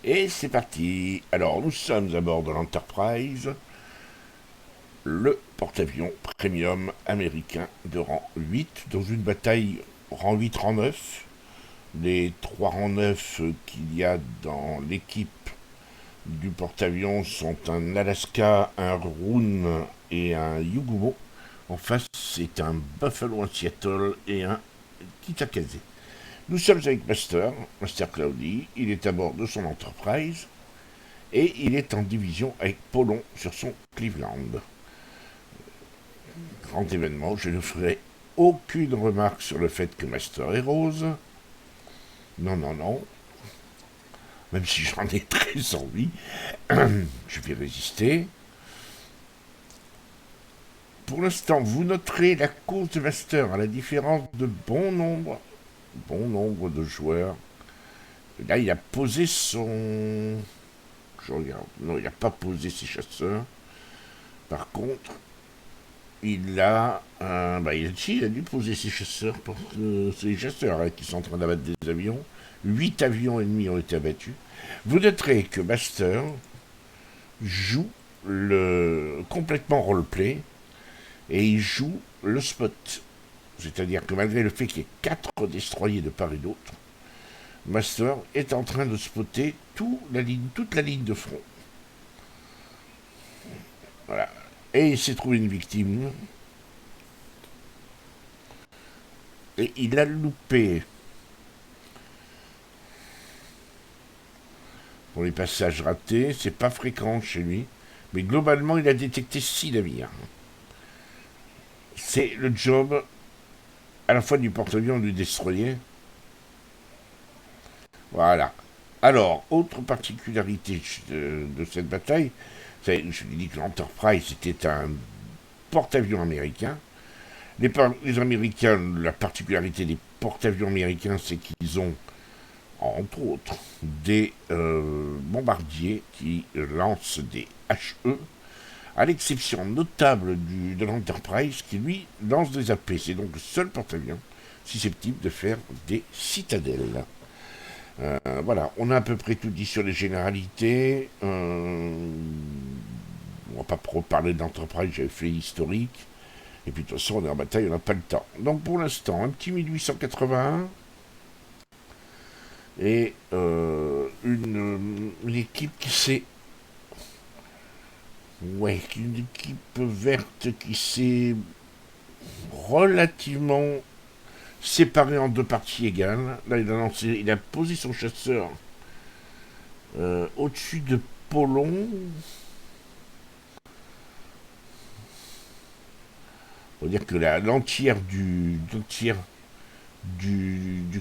Et c'est parti. Alors, nous sommes à bord de l'Enterprise, le porte-avions premium américain de rang 8, dans une bataille rang 8, rang 9. Les trois rangs 9 qu'il y a dans l'équipe du porte-avions sont un Alaska, un Rune et un Yugumo. En face, c'est un Buffalo, un Seattle et un Kitakaze. Nous sommes avec Master Cloudy. Il est à bord de son Enterprise. Et il est en division avec Polon sur son Cleveland. Grand événement, je ne ferai aucune remarque sur le fait que Master est rose. Non, non, non. Même si j'en ai très envie, je vais résister. Pour l'instant, vous noterez la course de Master à la différence de bon nombre de joueurs. Là, il a posé son... Je regarde. Non, il n'a pas posé ses chasseurs. Par contre, il a dû poser ses chasseurs pour ses chasseurs qui sont en train d'abattre des avions. 8 avions ennemis ont été abattus. Vous noterez que Master joue le complètement roleplay et il joue le spot. C'est-à-dire que malgré le fait qu'il y ait 4 destroyers de part et d'autre, Master est en train de spotter toute la ligne de front. Voilà. Et il s'est trouvé une victime. Et il a loupé. Pour les passages ratés, c'est pas fréquent chez lui. Mais globalement, il a détecté 6 navires. C'est le job à la fois du porte-avions et du destroyer. Voilà. Alors, autre particularité de cette bataille, je lui dis que l'Enterprise était un porte-avions américain. Les Américains, la particularité des porte-avions américains, c'est qu'ils ont, entre autres, des bombardiers qui lancent des HE, à l'exception notable de l'Enterprise qui, lui, lance des AP. C'est donc le seul porte-avions susceptible de faire des citadelles. Voilà, on a à peu près tout dit sur les généralités. On va pas trop parler d'Enterprise, j'avais fait historique. Et puis de toute façon, on est en bataille, on n'a pas le temps. Donc pour l'instant, un petit 1881 et une équipe qui s'est... Ouais, une équipe verte qui s'est relativement séparée en deux parties égales. Là, il a posé son chasseur au-dessus de Polon. On va dire que l'entière du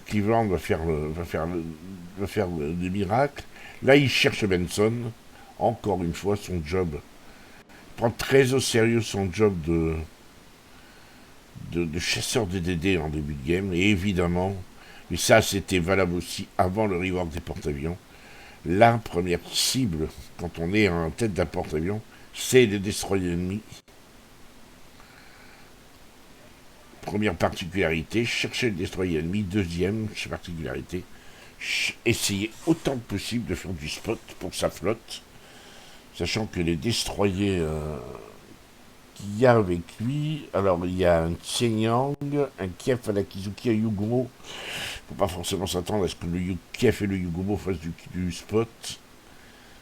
Cleveland va faire des miracles. Là, il cherche Benson. Encore une fois, son job. Il prend très au sérieux son job de chasseur de DD en début de game. Et évidemment, et ça c'était valable aussi avant le rework des porte-avions, la première cible, quand on est en tête d'un porte-avions, c'est le destroyer ennemi. Première particularité, chercher le destroyer ennemi. Deuxième particularité, essayer autant que possible de faire du spot pour sa flotte, sachant que les destroyers qu'il y a avec lui, alors il y a un Tsenyang, un Kiev à la Kizuki, un Yugumo. Faut pas forcément s'attendre à ce que le Kiev et le Yugumo fassent du spot.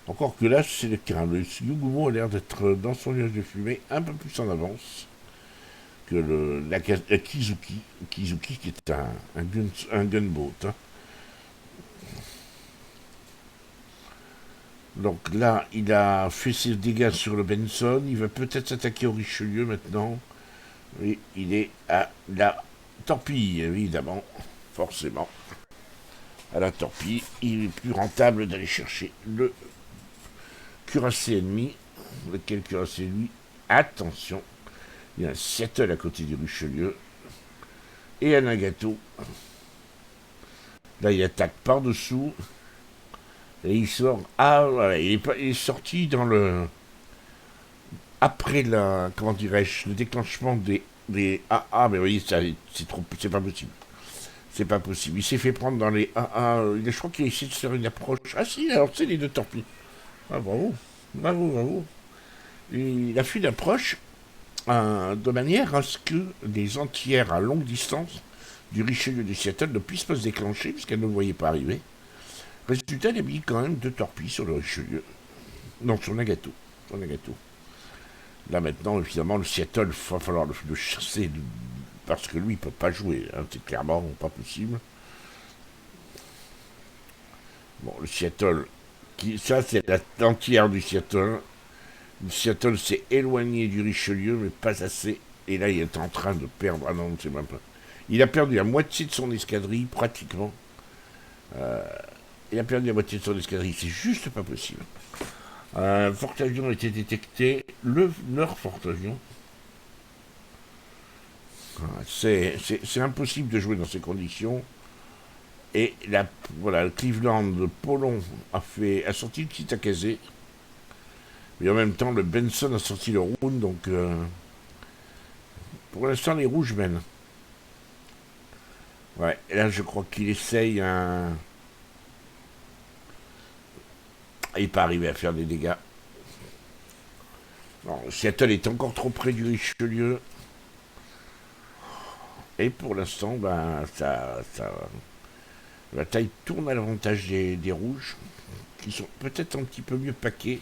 Encore que là, c'est le cas. Le Yugumo a l'air d'être dans son nuage de fumée un peu plus en avance que la Kizuki. Kizuki qui est un gunboat. Hein. Donc là, il a fait ses dégâts sur le Benson. Il va peut-être s'attaquer au Richelieu maintenant. Et il est à la torpille, évidemment. Forcément. À la torpille, il est plus rentable d'aller chercher le cuirassé ennemi. Lequel cuirassé lui? Attention, il y a un Seattle à côté du Richelieu. Et un Nagato. Là, il attaque par-dessous. Et il sort. Ah, voilà, il est sorti dans le. Après la. Comment dirais-je? Le déclenchement des. Mais oui, c'est trop. C'est pas possible. C'est pas possible. Il s'est fait prendre dans les 1-1. Je crois qu'il a essayé de faire une approche. Ah si, il a lancé les deux torpilles. Ah bravo. Bravo, bravo. Il a fait une approche de manière à ce que les entières à longue distance du Richelieu de Seattle ne puissent pas se déclencher puisqu'elles ne le voyaient pas arriver. Résultat, il a mis quand même deux torpilles sur le Richelieu. Non, sur Nagato. Sur Nagato. Là maintenant, évidemment, le Seattle, il va falloir le chasser parce que lui, il peut pas jouer. Hein, c'est clairement pas possible. Bon, le Seattle, ça c'est l'entière du Seattle. Le Seattle s'est éloigné du Richelieu, mais pas assez. Et là, il est en train de perdre. Ah non, c'est même pas. Il a perdu la moitié de son escadrille, pratiquement. Il a perdu la moitié de son escadrille. C'est juste pas possible. Un porte-avions a été détecté. Leur porte-avions. C'est impossible de jouer dans ces conditions. Et voilà, le Cleveland de Polon a sorti le petit Akazé. Mais en même temps, le Benson a sorti le round. Donc, pour l'instant, les rouges mènent. Ouais, et là, je crois qu'il essaye un. Il n'est pas arrivé à faire des dégâts. Non, Seattle est encore trop près du Richelieu. Et pour l'instant, ben, la taille tourne à l'avantage des rouges, qui sont peut-être un petit peu mieux paqués.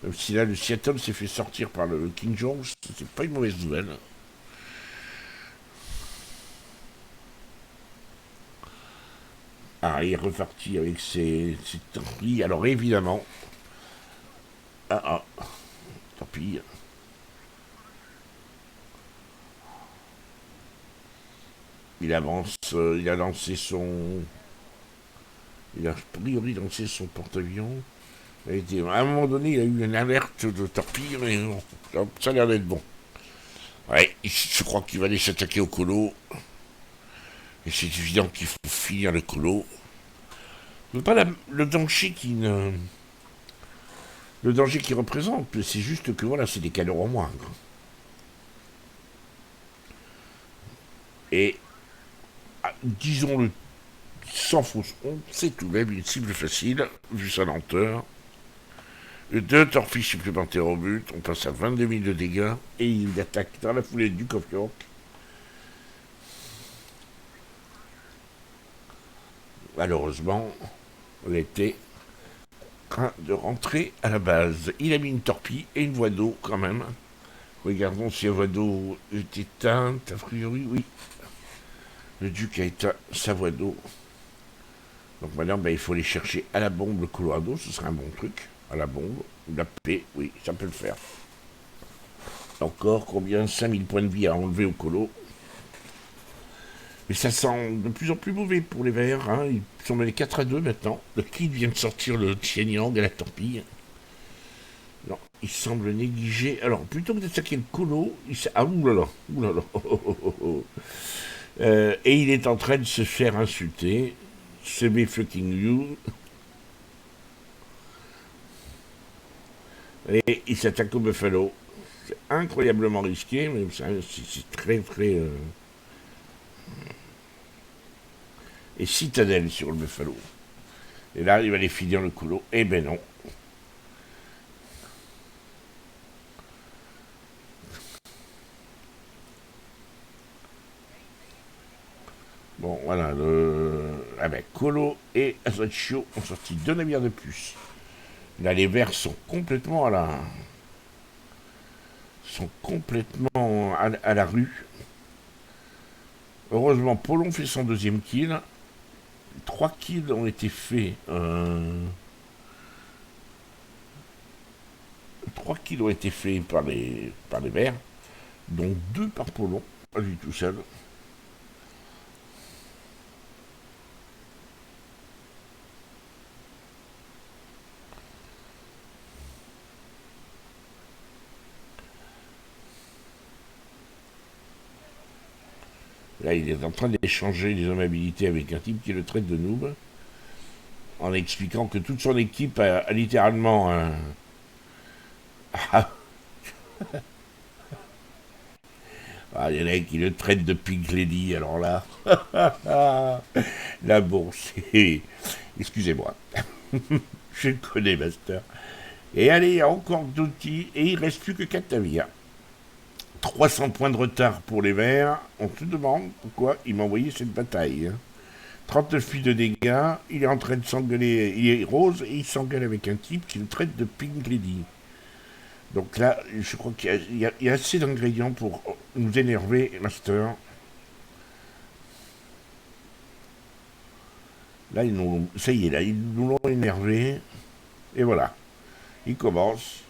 Même si là, le Seattle s'est fait sortir par le King George, c'est pas une mauvaise nouvelle. Ah, il est reparti avec ses torpilles. Alors évidemment. Torpille. Il avance, il a lancé son. Il a a priori lancé son porte-avions. À un moment donné, il a eu une alerte de torpille, mais non, ça a l'air d'être bon. Ouais, je crois qu'il va aller s'attaquer au colo. Et c'est évident qu'il faut finir le colo. Mais pas le danger qui ne. Le danger qu'il représente, c'est juste que voilà, c'est des canons en moins. Quoi. Et disons-le sans fausse honte, c'est tout de même une cible facile, vu sa lenteur. Deux torpilles supplémentaires au but, on passe à 22 000 de dégâts, et il attaque dans la foulée du Duke of York. Malheureusement, on était en train de rentrer à la base. Il a mis une torpille et une voie d'eau quand même. Regardons si la voie d'eau est éteinte. A priori, oui. Le Duc a éteint sa voie d'eau. Donc maintenant, il faut aller chercher à la bombe le Colorado. Ce serait un bon truc. À la bombe. Ou la paix. Oui, ça peut le faire. Encore combien 5000 points de vie à enlever au colo. Mais ça sent de plus en plus mauvais pour les Verts. Hein. Ils sont menés 4-2 maintenant. Le Kid vient de sortir le Tianyang à la torpille. Non, il semble négliger. Alors, plutôt que d'attaquer le colo, ah oulala, oulala. Et il est en train de se faire insulter. CB fucking you. Et il s'attaque au Buffalo. C'est incroyablement risqué, mais c'est très très. Et citadelle sur le Buffalo. Et là, il va les finir le colo. Eh ben non. Bon, voilà, Colo et Azaccio ont sorti 2 navires de plus. Là, les Verts sont complètement à la rue. Heureusement, Polon fait son deuxième kill. 3 kills ont été faits. 3 kills ont été faits par les Verts, dont 2 par Polon, pas lui tout seul. Là, il est en train d'échanger des hommes habilités avec un type qui le traite de noob, en expliquant que toute son équipe a littéralement Ah, il y en a qui le traitent de Pink Lady, alors là. Là, bon, c'est. Excusez-moi. Je le connais, Master. Et allez, encore d'outils, et il reste plus que 4 navires. 300 points de retard pour les Verts. On se demande pourquoi il m'a envoyé cette bataille, hein. 39 filles de dégâts, il est en train de s'engueuler, il est rose et il s'engueule avec un type qui le traite de Pink Lady. Donc là, je crois qu'il y a assez d'ingrédients pour nous énerver, Master. Là, ça y est, là, ils nous l'ont énervé. Et voilà, il commence.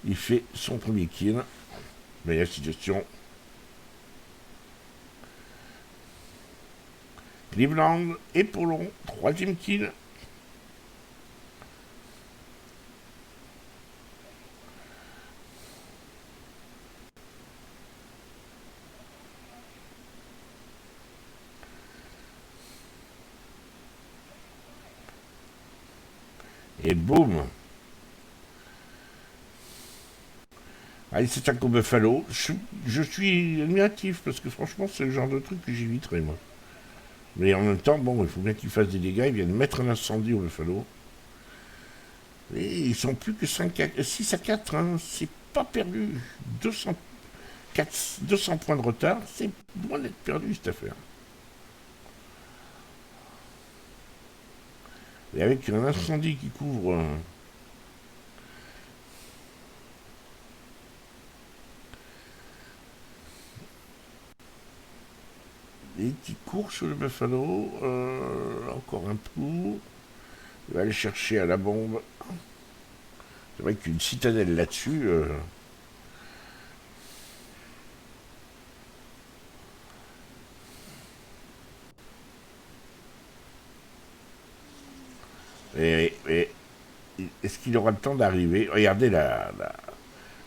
Il fait son premier kill. Mais la situation. Cleveland et Polon, troisième kill. Et boum. Allez, c'est un coup Buffalo. Je suis admiratif parce que franchement, c'est le genre de truc que j'éviterais, moi. Mais en même temps, bon, il faut bien qu'il fasse des dégâts. Il vient de mettre un incendie au Buffalo. Et ils sont plus que 6 à 4. Hein. C'est pas perdu. 200 points de retard. C'est loin d'être perdu, cette affaire. Et avec un incendie qui couvre. Et qui court sur le Buffalo. Encore un coup. Il va aller chercher à la bombe. C'est vrai qu'une citadelle là-dessus. Et est-ce qu'il aura le temps d'arriver? Regardez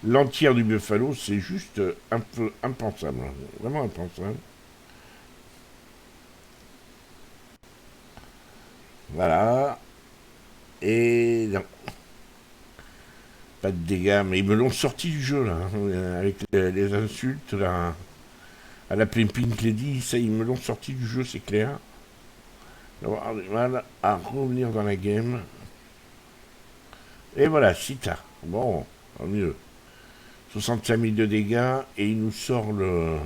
l'entière du Buffalo, c'est juste un peu impensable. Vraiment impensable. Voilà. Et non, pas de dégâts, mais ils me l'ont sorti du jeu là, hein, avec les insultes là, à la Pink Lady, ça ils me l'ont sorti du jeu, c'est clair. D'avoir du mal à revenir dans la game. Et voilà, Sita. Bon, tant mieux. 65 000 de dégâts et il nous sort le.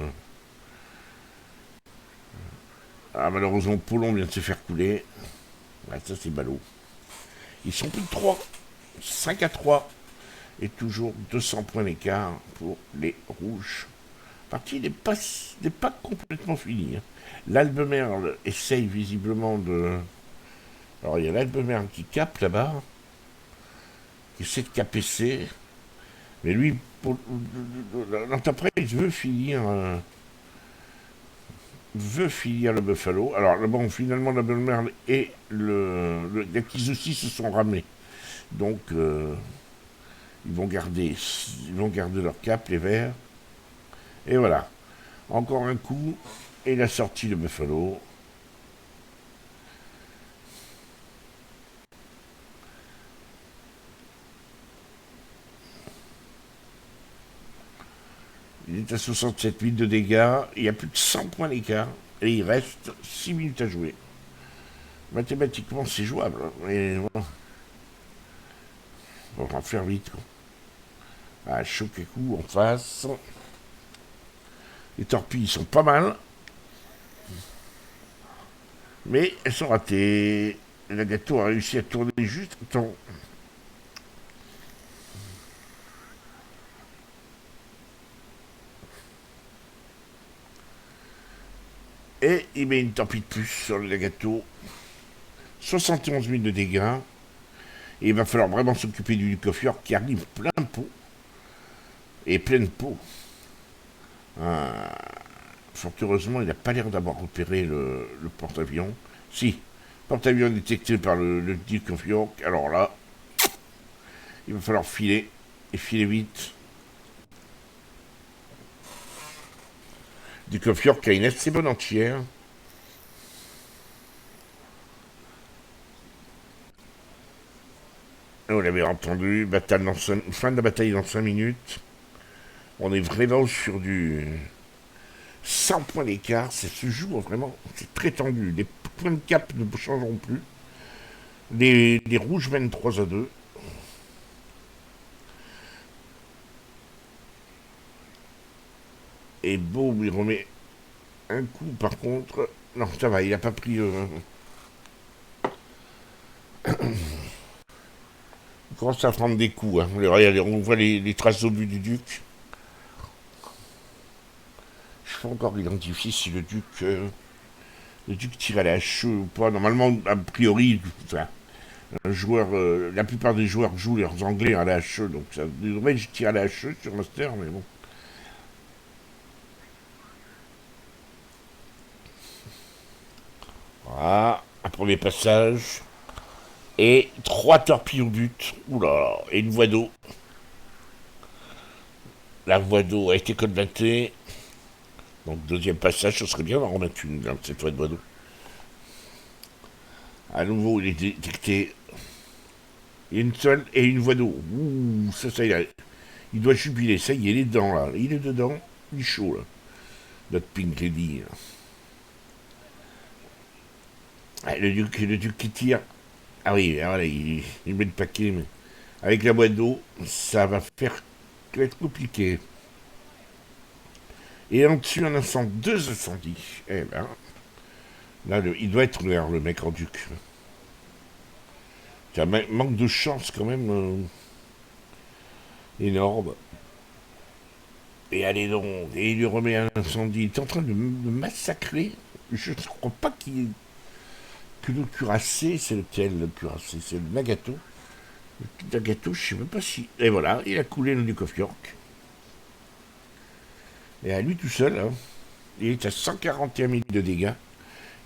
Ah, malheureusement, Polon vient de se faire couler. Ah, ça, c'est ballot. Ils sont plus de 3. 5 à 3. Et toujours 200 points d'écart pour les rouges. La partie n'est pas complètement finie, hein. L'Albemerle essaye visiblement de. Alors, il y a l'Albemerle qui capte là-bas, qui essaie de caper. Mais lui, l'Enterprise veut finir le Buffalo. Alors, bon, finalement, l'Albemerle et le Yakizushi se sont ramés. Donc, ils vont garder leur cap, les verts. Et voilà. Encore un coup. Et il a sorti le Buffalo. Il est à 67 000 de dégâts. Il y a plus de 100 points d'écart. Et il reste 6 minutes à jouer. Mathématiquement, c'est jouable. Mais bon, on va faire vite, quoi. Ah, Shokaku en face. Les torpilles sont pas mal. Mais elles sont ratées. Le gâteau a réussi à tourner juste à temps. Et il met une torpille de plus sur le gâteau. 71 000 de dégâts. Et il va falloir vraiment s'occuper du Coffre qui arrive plein pot. Et pleine pot. Fort heureusement, il n'a pas l'air d'avoir repéré le porte-avions. Si, porte-avions détecté par le Duke of York. Alors là, il va falloir filer. Et filer vite. Duke of York a une assez bonne entière. Vous l'avez entendu, fin de la bataille dans 5 minutes. On est vraiment sur du 100 points d'écart. Ça se joue vraiment, c'est très tendu. Les points de cap ne changeront plus. Les rouges mènent 3-2. Et Beau lui remet un coup par contre. Non, ça va, il n'a pas pris. Il commence à prendre des coups. Hein. Regardez, on voit les traces d'obus du duc. Je peux encore identifier si le duc tire à la hache ou pas. Normalement, a priori, enfin, la plupart des joueurs jouent leurs anglais à la hache, donc ça devrait tirer à la hache sur Master, mais bon. Voilà, un premier passage. Et 3 torpilles au but. Oula, et une voie d'eau. La voie d'eau a été colmatée. Donc deuxième passage, ce serait bien d'en remettre une dans cette voie d'eau. À nouveau, il est détecté. Il y a une seule et une voie d'eau. Ouh, ça il doit jubiler. Ça y est, il est dedans là. Il est dedans. Il est chaud là. Notre Pink Lady. Ah, le duc qui tire. Ah oui, voilà, il met le paquet, mais avec la boîte d'eau, ça va être compliqué. Et en dessus, on incendie, 2 incendies. Eh ben, là, il doit être vers le mec en duc. C'est un manque de chance quand même énorme. Et allez donc, et il lui remet un incendie. Il est en train de me massacrer. Je ne crois pas que le cuirassé, c'est lequel le cuirassé? C'est le Nagato. Le Nagato, je ne sais même pas si. Et voilà, il a coulé le Duke of York. Et à lui tout seul, hein, il est à 141 000 de dégâts.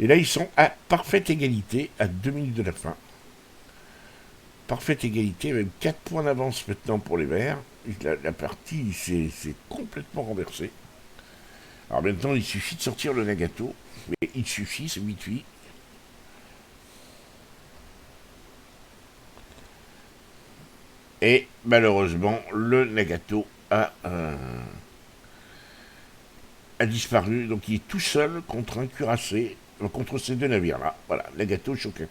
Et là, ils sont à parfaite égalité, à 2 minutes de la fin. Parfaite égalité, avec 4 points d'avance maintenant pour les Verts. La partie s'est complètement renversée. Alors maintenant, il suffit de sortir le Nagato. Mais il suffit, c'est 8-8. Et malheureusement, le Nagato a disparu. Donc il est tout seul contre un cuirassé, contre ces 2 navires-là. Voilà, Nagato, Shokaku.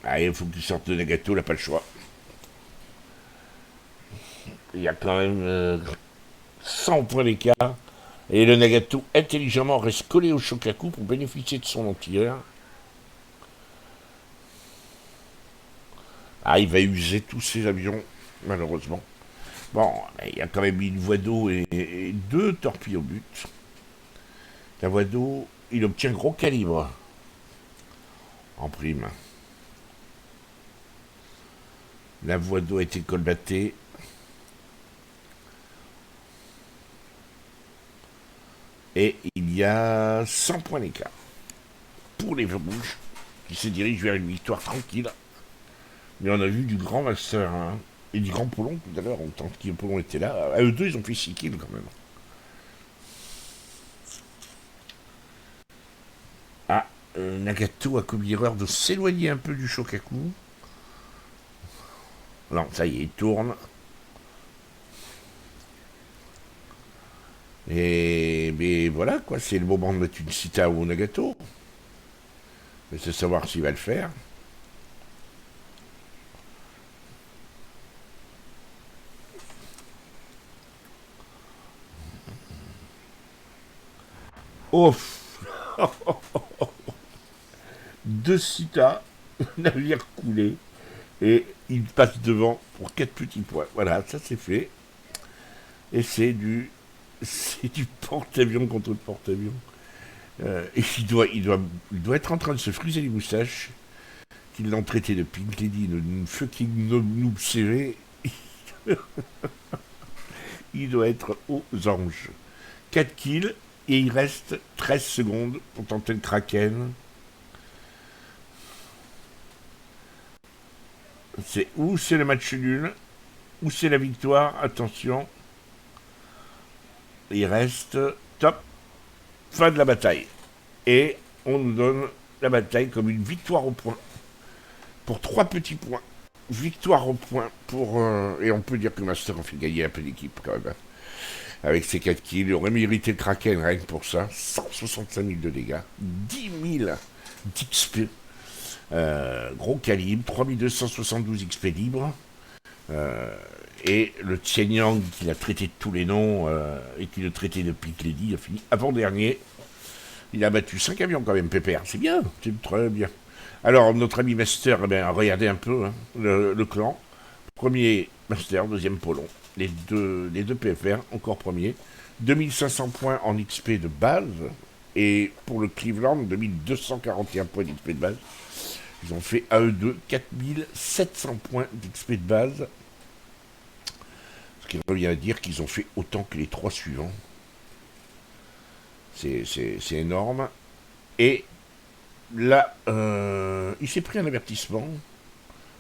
Ah, il faut qu'il sorte de Nagato, il n'a pas le choix. Il y a quand même 100 points d'écart. Et le Nagato, intelligemment, reste collé au Shokaku pour bénéficier de son anti-air. Ah, il va user tous ses avions, malheureusement. Bon, il y a quand même une voie d'eau et 2 torpilles au but. La voie d'eau, il obtient gros calibre en prime. La voie d'eau a été colmatée. Et il y a 100 points d'écart pour les rouges qui se dirigent vers une victoire tranquille. Mais on a vu du grand master hein, et du grand Polon tout à l'heure, tant que Polon était là. À eux deux, ils ont fait 6 kills quand même. Ah, Nagato a commis l'erreur de s'éloigner un peu du Shokaku. Non, ça y est, il tourne. Et mais voilà quoi, c'est le moment de mettre une cita au Nagato. Mais c'est savoir s'il va le faire. Ouf. 2 citas, navire coulé. Et il passe devant pour 4 petits points. Voilà, ça c'est fait. Et c'est du porte-avions contre porte-avions. Et il doit être en train de se friser les moustaches, qu'ils l'ont traité de Pink Lady, de fucking noob serré. Il doit être aux anges. 4 kills, et il reste 13 secondes pour tenter le Kraken. C'est le match nul, ou c'est la victoire. Attention. Il reste top. Fin de la bataille. Et on nous donne la bataille comme une victoire au point. Pour 3 petits points. Victoire au point pour... et on peut dire que Master a fait gagner un peu d'équipe quand même. Hein. Avec ses 4 kills, il aurait mérité le Kraken rien que pour ça. 165 000 de dégâts. 10 000 d'XP. Gros calibre. 3272 XP libre. Et le Tianyang, qu'il a traité de tous les noms, et qu'il a traité depuis que Lady a fini avant-dernier. Il a battu 5 avions quand même, PPR. C'est bien, c'est très bien. Alors, notre ami Master, eh bien, regardez un peu hein, le clan. Premier Master, deuxième Polon. Les deux PFR, encore premier. 2500 points en XP de base. Et pour le Cleveland, 2241 points d'XP de base. Ils ont fait à eux deux 4700 points d'XP de base. Ce qui revient à dire qu'ils ont fait autant que les 3 suivants. C'est énorme. Et là, il s'est pris un avertissement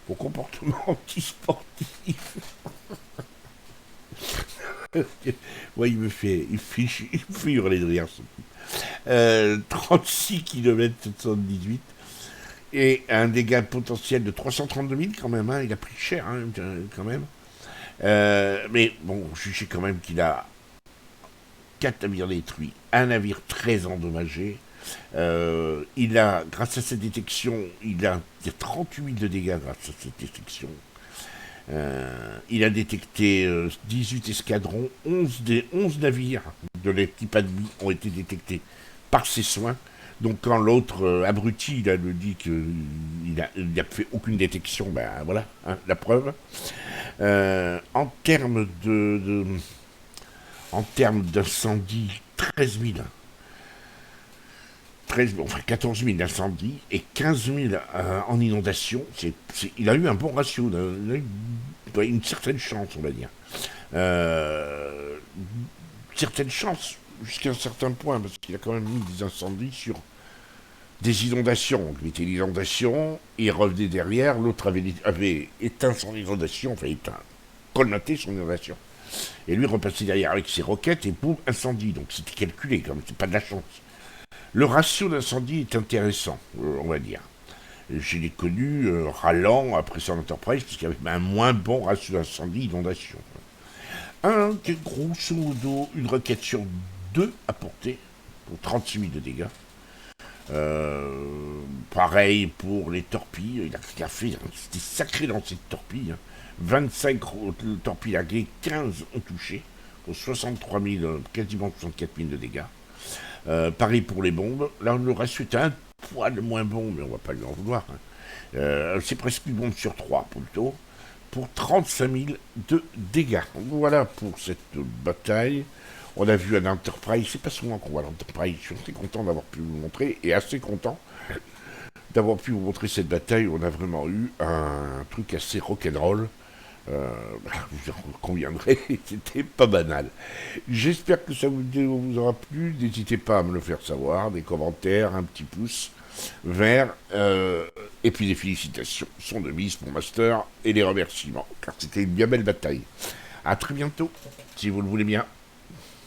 pour comportement antisportif. Ouais, il me fait hurler de rire. 36 km 718 et un dégât potentiel de 332 000 quand même. Hein, il a pris cher hein, quand même. Mais bon, je sais quand même qu'il a 4 navires détruits, un navire très endommagé. Il a, grâce à cette détection, il a 38 000 de dégâts grâce à cette détection. Il a détecté 18 escadrons, 11 navires de l'équipe ennemie ont été détectés par ses soins. Donc quand l'autre abruti, il a dit qu'il n'a fait aucune détection, ben voilà, hein, la preuve. En termes d'incendie, 13 000. 14 000 d'incendie et 15 000 en inondation. Il a eu un bon ratio, il a eu une certaine chance, on va dire. Certaine chance jusqu'à un certain point, parce qu'il a quand même mis des incendies sur des inondations. Il mettait l'inondation, il revenait derrière, l'autre avait éteint son inondation, enfin éteint, colmaté son inondation. Et lui repassait derrière avec ses roquettes et boum, incendie. Donc c'était calculé, comme c'est pas de la chance. Le ratio d'incendie est intéressant, on va dire. Je l'ai connu râlant après son Enterprise, parce qu'il y avait un moins bon ratio d'incendie-inondation. Grosso modo, une roquette sur 2 à portée, pour 36 000 de dégâts. Pareil pour les torpilles, il a fait des sacrés lancers de torpilles. Hein. 25 torpilles larguées, 15 ont touché, pour 63 000, quasiment 64 000 de dégâts. Pareil pour les bombes. Là, le ratio est un poil moins bon, mais on va pas lui en vouloir. Hein. C'est presque une bombe sur 3, plutôt, pour 35 000 de dégâts. Voilà pour cette bataille. On a vu un Enterprise, c'est pas souvent qu'on voit l'Enterprise. Je suis très content d'avoir pu vous montrer, et assez content d'avoir pu vous montrer cette bataille où on a vraiment eu un truc assez rock'n'roll. Vous en conviendrez, c'était pas banal. J'espère que ça vous aura plu. N'hésitez pas à me le faire savoir, des commentaires, un petit pouce vert, et puis des félicitations, son devise pour Master, et les remerciements, car c'était une bien belle bataille. A très bientôt, si vous le voulez bien.